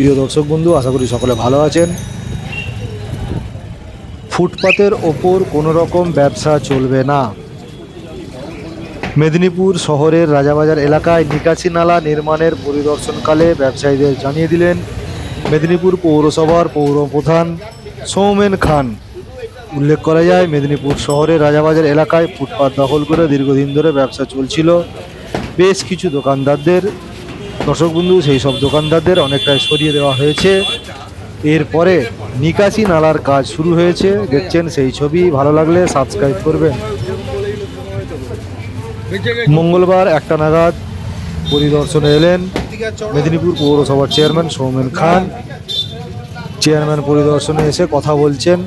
প্রিয় দর্শক বন্ধু, আশা করি সকলে ভালো আছেন। ফুটপাতের ওপর কোনো রকম ব্যবসা চলবে না। মেদিনীপুর শহরের রাজাবাজার এলাকায় নিকাশি নালা নির্মাণের পরিদর্শনকালে ব্যবসায়ীদের জানিয়ে দিলেন মেদিনীপুর পৌরসভার পৌরপ্রধান সৌমেন খান। উল্লেখ করা যায়, মেদিনীপুর শহরের রাজাবাজার এলাকায় ফুটপাত দখল করে দীর্ঘদিন ধরে ব্যবসা চলছিল বেশ কিছু দোকানদারদের। দর্শক বন্ধু, সেই সব দোকানদারদের অনেকটাই সরিয়ে দেওয়া হয়েছে। এরপরে নিকাশি নালার কাজ শুরু হয়েছে। দেখছেন সেই ছবি, ভালো লাগলে সাবস্ক্রাইব করবেন। মঙ্গলবার 1টা নাগাদ পরিদর্শনে এলেন মেদিনীপুর পৌরসভার চেয়ারম্যান সৌমেন খান। চেয়ারম্যান পরিদর্শনে এসে কথা বলছেন।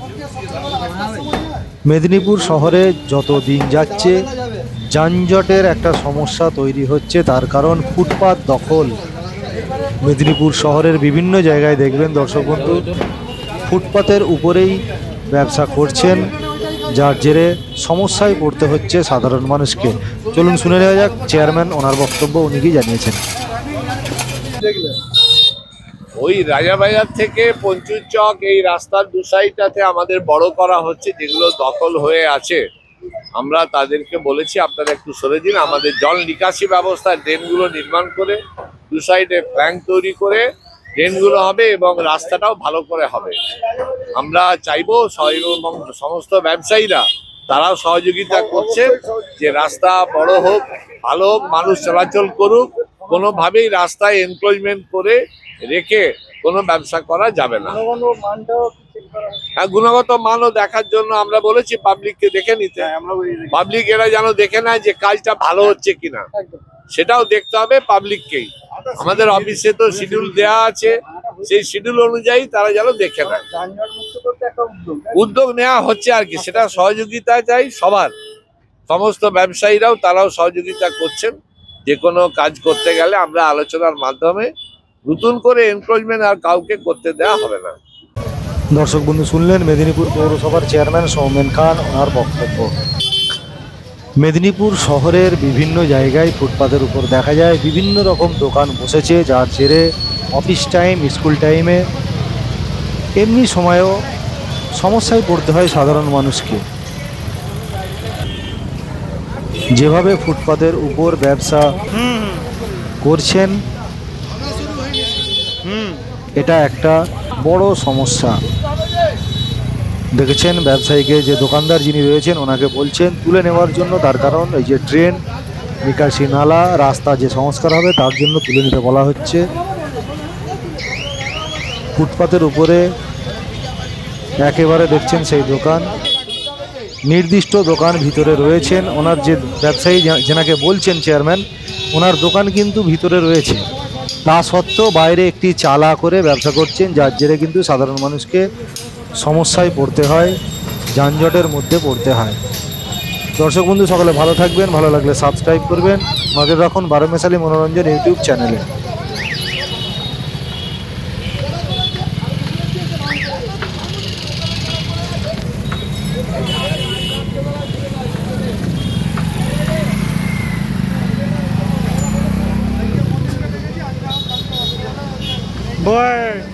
মেদিনীপুর শহরে যত দিন যাচ্ছে যানজটের একটা সমস্যা তৈরি হচ্ছে, তার কারণ ফুটপাত দখল। মেদিনীপুর শহরের বিভিন্ন জায়গায় দেখবেন দর্শক বন্ধু, ফুটপাতের উপরেই ব্যবসা করছেন, যার জেরে সমস্যায় পড়তে হচ্ছে সাধারণ মানুষকে। চলুন শুনে নেওয়া যাক চেয়ারম্যান ওনার বক্তব্য, উনি কি জানিয়েছেন। ওই রাজাবাজার থেকে পঞ্চুর চক এই রাস্তার দু সাইডটাতে আমাদের বড় করা হচ্ছে, যেগুলো দখল হয়ে আছে। আমরা তাদেরকে বলেছি আপনারা একটু সরে দিন, আমাদের জল নিকাশি ব্যবস্থা ড্রেনগুলো নির্মাণ করে দু সাইডে প্ল্যাঙ্ক তৈরি করে ড্রেনগুলো হবে এবং রাস্তাটাও ভালো করে হবে। আমরা চাইবো এবং সমস্ত ব্যবসায়ীরা তারাও সহযোগিতা করছে যে রাস্তা বড় হোক, ভালো হোক, মানুষ চলাচল করুক। কোনোভাবেই রাস্তায় এনক্রোচমেন্ট করে রেখে কোনো ব্যবসা করা যাবে না। গুণগত মানও দেখার জন্য আমরা বলেছি পাবলিককে দেখে নিতে। পাবলিক এরা যেন দেখে নেয় যে কাজটা ভালো হচ্ছে কিনা, সেটাও দেখতে হবে পাবলিককেই। আমাদের অফিসে তো শিডিউল দেয়া আছে, সেই শিডিউল অনুযায়ী তারা যেন দেখে নেয়। উদ্যোগ নেওয়া হচ্ছে আর কি, সেটা সহযোগিতা চাই সবার। সমস্ত ব্যবসায়ীরাও তারাও সহযোগিতা করছেন। যে কোনো কাজ করতে গেলে আমরা আলোচনার মাধ্যমে নতুন করে এনক্রোচমেন্ট আর কাউকে করতে দেওয়া হবে না। দর্শক বন্ধু শুনলেন মেদিনীপুর পৌরসভার চেয়ারম্যান সৌমেন খান ওনার বক্তব্য। মেদিনীপুর শহরের বিভিন্ন জায়গায় ফুটপাতের উপর দেখা যায় বিভিন্ন রকম দোকান বসেছে, যার জেরে অফিস টাইম, স্কুল টাইমে, এমনি সময়েও সমস্যায় পড়তে হয় সাধারণ মানুষকে। যেভাবে ফুটপাতের উপর ব্যবসা করছেন, এটা একটা বড় সমস্যা। দেখেছেন ব্যবসায়ীকে, যে দোকানদার যিনি রয়েছেন ওনাকে বলছেন তুলে নেওয়ার জন্য, তার কারণ এই যে ড্রেন, নিকাশি নালা, রাস্তা যে সংস্কার হবে তার জন্য তুলে নিতে বলা হচ্ছে। ফুটপাতের উপরে একেবারে দেখছেন সেই দোকান, নির্দিষ্ট দোকান ভিতরে রয়েছেন। ওনার যে ব্যবসায়ী যেনাকে বলছেন চেয়ারম্যান, ওনার দোকান কিন্তু ভিতরে রয়েছে, তা সত্ত্বেও বাইরে একটি চালা করে ব্যবসা করছেন, যার জেরে কিন্তু সাধারণ মানুষকে সমস্যায় পড়তে হয়, যানজটের মধ্যে পড়তে হয়। দর্শক বন্ধু সকলে ভালো থাকবেন, ভালো লাগলে সাবস্ক্রাইব করবেন, নজর রাখুন বারোমেশালী মনোরঞ্জন ইউটিউব চ্যানেলে। Boy.